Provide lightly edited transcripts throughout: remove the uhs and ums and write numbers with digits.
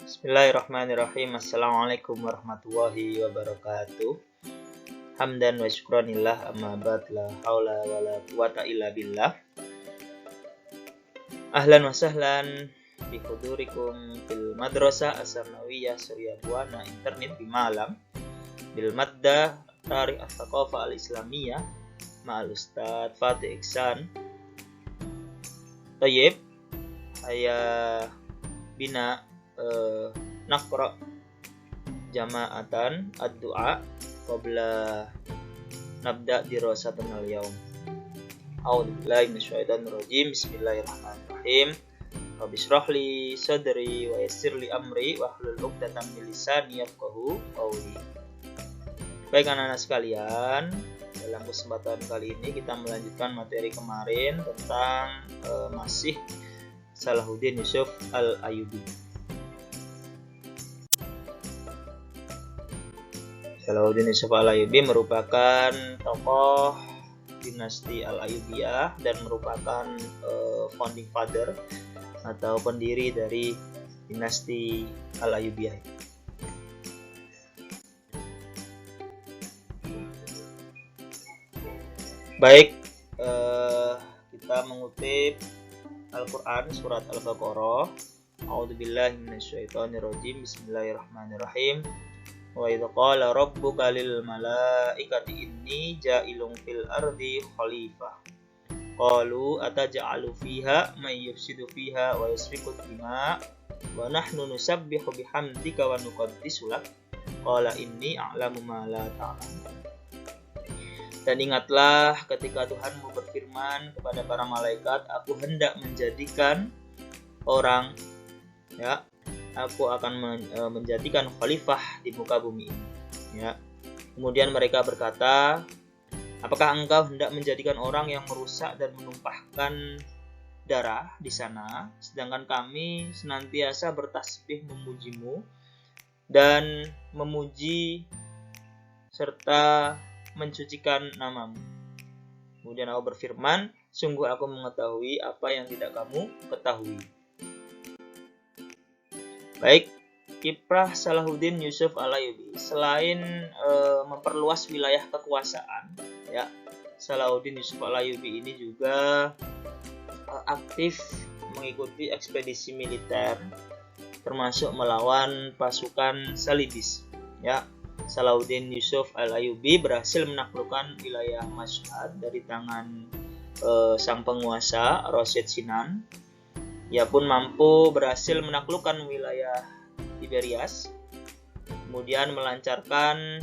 Bismillahirrahmanirrahim. Assalamualaikum warahmatullahi wabarakatuh. Hamdan wa syukranillah amma ba'd, la haula wa la quwata illa billah. Ahlan wa sahlan bi hudurikum fil madrasah as-sanawiyah Surya Buana Internet di Malang bil maddah Tarikh As-Tsaqafah Al-Islamiyah ma'al Ustaz Fatih Iksan. Tayyib, saya bina naqra jama'atan ad-du'a qabla nabda dirasatana al-yawm. A'udzu billahi minasyaitonir rajim. Bismillahirrahmanirrahim. Rabbi shrah li sadri wa yassir li amri wa hlul 'uqdatam min lisani yafqahu qawli. Baik anak-anak sekalian, dalam kesempatan kali ini kita melanjutkan materi kemarin tentang masih Salahuddin Yusuf Al-Ayyubi. Salahuddin Yusuf Al-Ayyubi merupakan tokoh dinasti Al-Ayyubiyah dan merupakan founding father atau pendiri dari dinasti Al-Ayyubiyah. Baik, kita mengutip Al-Quran surat Al-Baqarah. A'udzubillahi minasyaitonirrajim. Bismillahirrahmanirrahim. Wa idza qala rabbuka lil malaikati inni ja'ilun fil ardi khalifah. Qalu ataj'alu fiha may yufsidu fiha wa yasfiku dima wa nahnu nusabbihu bihamdika wa nuqaddisu lak. Qala inni a'lamu ma la ta'lamun. Dan ingatlah ketika Tuhanmu berfirman kepada para malaikat, aku hendak menjadikan orang, ya, aku akan menjadikan khalifah di muka bumi ini, ya. Kemudian mereka berkata, apakah engkau hendak menjadikan orang yang merusak dan menumpahkan darah di sana, sedangkan kami senantiasa bertasbih memujimu dan memuji serta mensucikan namamu. Kemudian aku berfirman, sungguh aku mengetahui apa yang tidak kamu ketahui. Baik, kiprah Salahuddin Yusuf Al-Ayyubi selain memperluas wilayah kekuasaan, ya, Salahuddin Yusuf Al-Ayyubi ini juga aktif mengikuti ekspedisi militer, termasuk melawan pasukan Salibis, ya. Salahuddin Yusuf Al-Ayyubi berhasil menaklukkan wilayah Mashhad dari tangan sang penguasa Rashid Sinan. Ia pun mampu berhasil menaklukkan wilayah Tiberias, kemudian melancarkan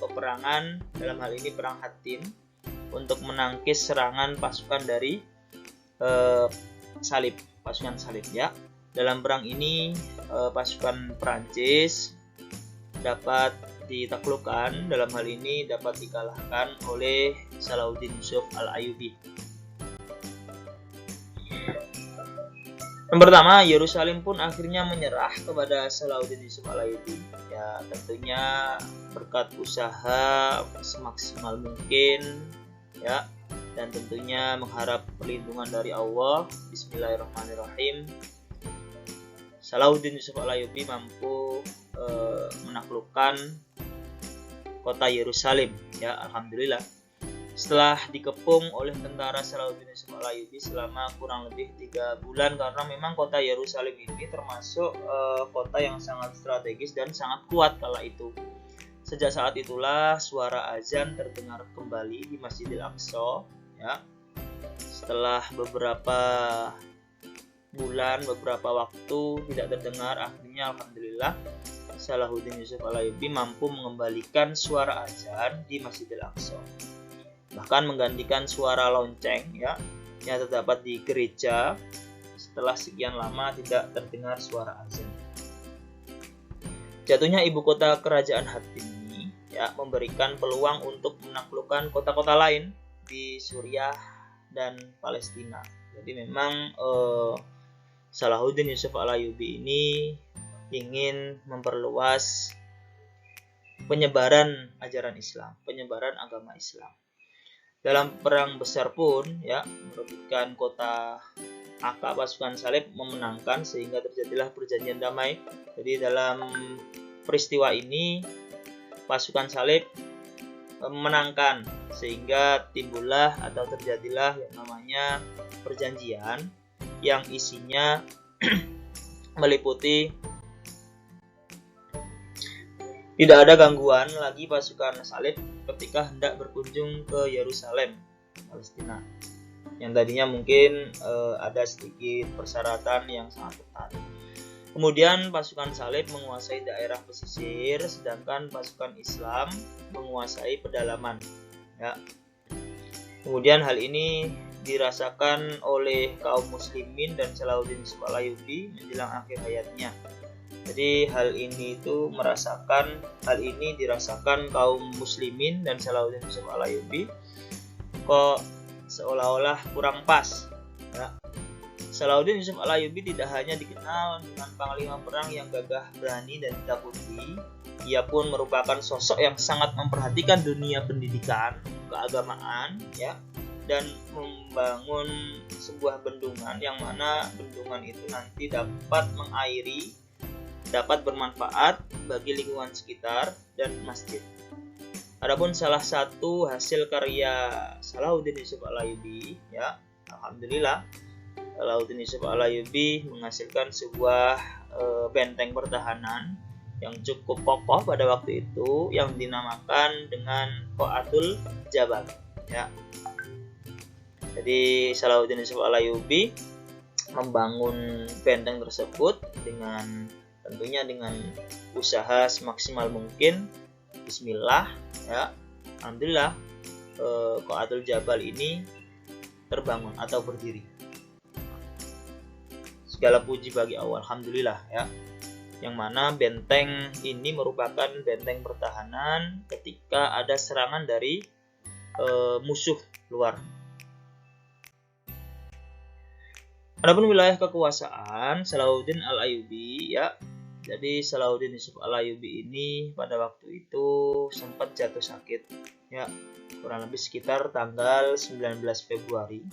peperangan, dalam hal ini perang Hattin, untuk menangkis serangan pasukan dari pasukan Salib, ya. Dalam perang ini pasukan Prancis dapat ditaklukkan, dalam hal ini dapat dikalahkan oleh Salahuddin Yusuf Al-Ayyubi. Yang pertama, Yerusalem pun akhirnya menyerah kepada Salahuddin Yusuf Al-Ayyubi. Ya, tentunya berkat usaha semaksimal mungkin, ya, dan tentunya mengharap perlindungan dari Allah. Bismillahirrahmanirrahim. Salahuddin Yusuf Al-Ayyubi mampu menaklukkan kota Yerusalem, ya, alhamdulillah. Setelah dikepung oleh tentara Salahuddin Yusuf Al-Ayyubi selama kurang lebih 3 bulan, karena memang kota Yerusalem ini termasuk kota yang sangat strategis dan sangat kuat kala itu. Sejak saat itulah suara azan terdengar kembali di Masjidil Aqsa, ya. Setelah beberapa bulan, beberapa waktu tidak terdengar, akhirnya alhamdulillah Salahuddin Yusuf Al-Ayyubi mampu mengembalikan suara azan di Masjidil Aqsa. Bahkan menggantikan suara lonceng, ya, yang terdapat di gereja setelah sekian lama tidak terdengar suara azan. Jatuhnya ibu kota kerajaan Hattin ini, ya, memberikan peluang untuk menaklukkan kota-kota lain di Suriah dan Palestina. Jadi memang Salahuddin Yusuf Al-Ayyubi ini ingin memperluas penyebaran ajaran Islam, penyebaran agama Islam. Dalam perang besar pun, ya, merebutkan kota maka pasukan salib memenangkan sehingga terjadilah perjanjian damai. Jadi dalam peristiwa ini pasukan salib memenangkan sehingga timbullah atau terjadilah yang namanya perjanjian yang isinya meliputi tidak ada gangguan lagi pasukan salib ketika hendak berkunjung ke Yerusalem, Palestina. Yang tadinya mungkin ada sedikit persyaratan yang sangat ketat. Kemudian pasukan salib menguasai daerah pesisir, sedangkan pasukan Islam menguasai pedalaman. Ya. Kemudian hal ini dirasakan oleh kaum muslimin dan Salahuddin Yusuf Al-Ayyubi menjelang akhir hayatnya. Jadi hal ini dirasakan kaum muslimin dan Salahuddin Yusuf Al-Ayyubi kok seolah-olah kurang pas. Ya. Salahuddin Yusuf Al-Ayyubi tidak hanya dikenal dengan panglima perang yang gagah berani dan ditakuti, ia pun merupakan sosok yang sangat memperhatikan dunia pendidikan, keagamaan, ya, dan membangun sebuah bendungan yang mana bendungan itu nanti dapat mengairi, dapat bermanfaat bagi lingkungan sekitar dan masjid. Adapun salah satu hasil karya Salahuddin Yusuf Al-Ayyubi, ya, alhamdulillah, Salahuddin Yusuf Al-Ayyubi menghasilkan sebuah benteng pertahanan yang cukup kokoh pada waktu itu yang dinamakan dengan Qo'atul Jabal. Ya. Jadi Salahuddin Yusuf Al-Ayyubi membangun benteng tersebut tentunya dengan usaha semaksimal mungkin. Bismillah, ya. Alhamdulillah Qo'atul Jabal ini terbangun atau berdiri. Segala puji bagi Allah, alhamdulillah, ya. Yang mana benteng ini merupakan benteng pertahanan ketika ada serangan dari musuh luar. Adapun wilayah kekuasaan Salahuddin Al-Ayyubi, ya. Jadi Salahuddin Yusuf Al-Ayyubi ini pada waktu itu sempat jatuh sakit, ya. Kurang lebih sekitar tanggal 19 Februari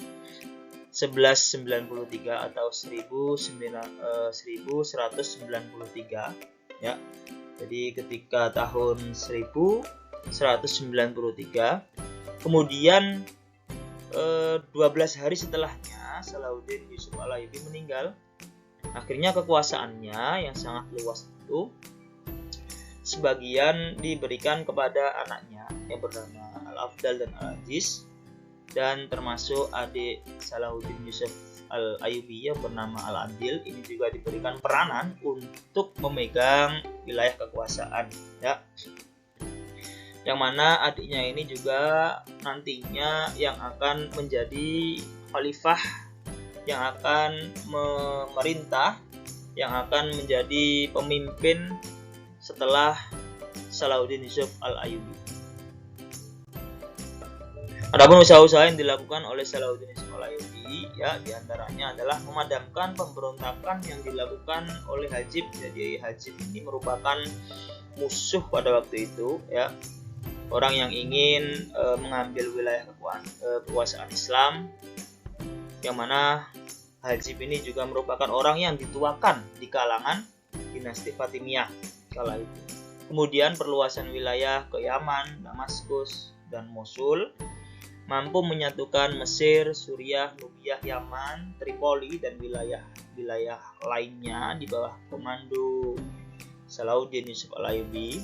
1193 atau 1193, ya. Jadi ketika tahun 1193, kemudian 12 hari setelahnya Salahuddin Yusuf Al-Ayyubi meninggal. Akhirnya kekuasaannya yang sangat luas itu sebagian diberikan kepada anaknya yang bernama Al-Afdal dan Al-Aziz, dan termasuk adik Salahuddin Yusuf Al-Ayyubi yang bernama Al-Adil ini juga diberikan peranan untuk memegang wilayah kekuasaan, ya. Yang mana adiknya ini juga nantinya yang akan menjadi khalifah, yang akan memerintah, yang akan menjadi pemimpin setelah Salahuddin Yusuf Al-Ayyubi. Adapun usaha-usaha yang dilakukan oleh Salahuddin Yusuf Al-Ayyubi, ya, diantaranya adalah memadamkan pemberontakan yang dilakukan oleh Hajib. Jadi Hajib ini merupakan musuh pada waktu itu, ya, orang yang ingin mengambil wilayah kekuasaan Islam, yang mana Hajib ini juga merupakan orang yang dituakan di kalangan dinasti Fatimiyah kala itu. Kemudian perluasan wilayah ke Yaman, Damaskus, dan Mosul mampu menyatukan Mesir, Suriah, Nubia, Yaman, Tripoli, dan wilayah-wilayah lainnya di bawah komando Salahuddin Yusuf Al-Ayyubi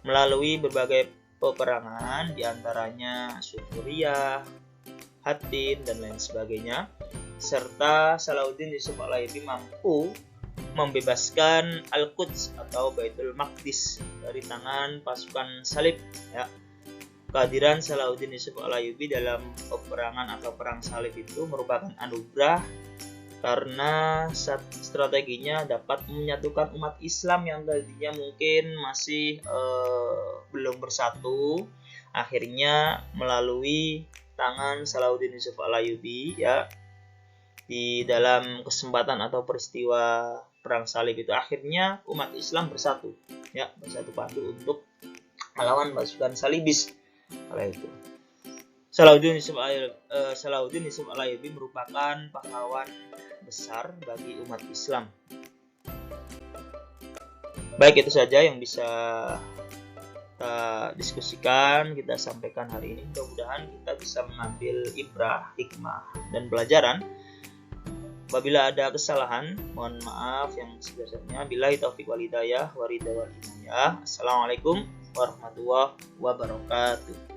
melalui berbagai peperangan, diantaranya Suriah, Hattin, dan lain sebagainya. Serta Salahuddin Yusuf Al-Ayyubi mampu membebaskan Al-Quds atau Baitul Maqdis dari tangan pasukan salib, ya. Kehadiran Salahuddin Yusuf Al-Ayyubi dalam peperangan atau perang salib itu merupakan anugerah karena strateginya dapat menyatukan umat Islam yang tadinya mungkin masih belum bersatu. Akhirnya melalui tangan Salahuddin Yusuf Al-Ayyubi, ya, di dalam kesempatan atau peristiwa perang salib itu akhirnya umat Islam bersatu, ya, bersatu padu untuk melawan pasukan salibis kala itu. Salahuddin Yusuf Al-Ayyubi merupakan pahlawan besar bagi umat Islam. Baik, itu saja yang bisa kita diskusikan, kita sampaikan hari ini. Mudah-mudahan kita bisa mengambil ibrah, hikmah, dan pelajaran. Apabila ada kesalahan, mohon maaf yang sebesar-besarnya. Billahi taufiq wal hidayah, wa ridha wal inayah. Assalamualaikum warahmatullahi wabarakatuh.